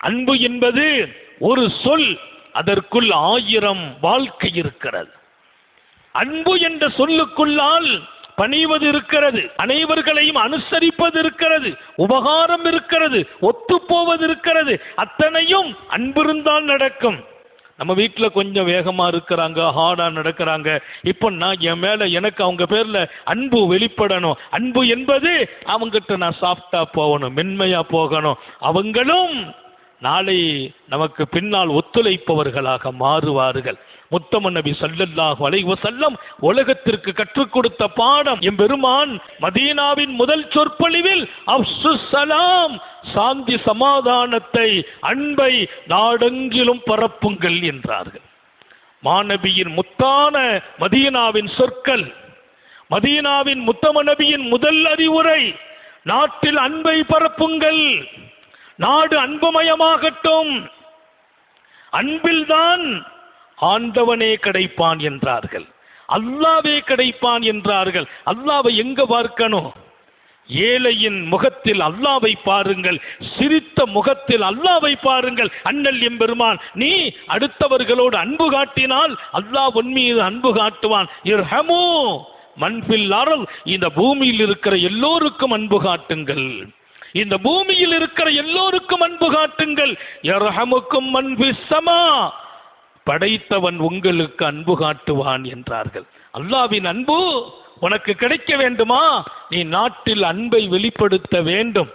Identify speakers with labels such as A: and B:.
A: அன்பு என்பது ஒரு சொல், அதற்குள் 1000 வாழ்க்கை இருக்கிறது. அன்பு என்ற சொல்லுக்குள்ளால் பணிவது இருக்கிறது, அனைவர்களையும் அனுசரிப்பது இருக்கிறது, உபகாரம் இருக்கிறது, ஒத்துப்போவது இருக்கிறது. அத்தனையும் அன்பிருந்தால் நடக்கும். நம்ம வீட்டில் கொஞ்சம் வேகமா இருக்கிறாங்க, ஹார்டா நடக்கிறாங்க. இப்போ நான் என் மேல எனக்கு அவங்க பேர்ல அன்பு வெளிப்படணும். அன்பு என்பது அவங்ககிட்ட நான் சாஃப்டா போகணும், மென்மையா போகணும். அவங்களும் நாளை நமக்கு பின்னால் ஒத்துழைப்பவர்களாக மாறுவார்கள். முத்தமன் நபி ஸல்லல்லாஹு அலைஹி வஸல்லம் உலகத்திற்கு கற்றுக் கொடுத்த பாடம். எம்பெருமான் மதீனாவின் முதல் சொற்பொழிவில் அஃஷுஸ் ஸலாம், சாந்தி சமாதானத்தை, அன்பை நாடெங்கிலும் பரப்புங்கள் என்றார்கள். மாநபியின் முத்தான மதீனாவின் சொற்கள், மதீனாவின் முத்தமன் நபியின் முதல் அறிவுரை, நாட்டில் அன்பை பரப்புங்கள், நாடு அன்புமயமாகட்டும், அன்பில்தான் ஆண்டவனே கிடைப்பான் என்றார்கள், அல்லாவே கிடைப்பான் என்றார்கள். அல்லாவை எங்க பார்க்கணும்? ஏழையின் முகத்தில் அல்லாவை பாருங்கள், சிரித்த முகத்தில் அல்லாவை பாருங்கள். அண்ணல் எம்பெருமான், நீ அடுத்தவர்களோடு அன்பு காட்டினால் அல்லாஹ் உன் மீது அன்பு காட்டுவான். இர்ஹமு மன் ஃபில் அர்த், இந்த பூமியில் இருக்கிற எல்லோருக்கும் அன்பு காட்டுங்கள், இந்த பூமியில் இருக்கிற எல்லோருக்கும் அன்பு காட்டுங்கள். யர்ஹமுக்கும் மன் ஃபிஸ் ஸமா, படைத்தவன் உங்களுக்கு அன்பு காட்டுவான் என்றார்கள். அல்லாஹ்வின் அன்பு உனக்கு கிடைக்க வேண்டுமா? நீ நாட்டில் அன்பை வெளிப்படுத்த வேண்டும்.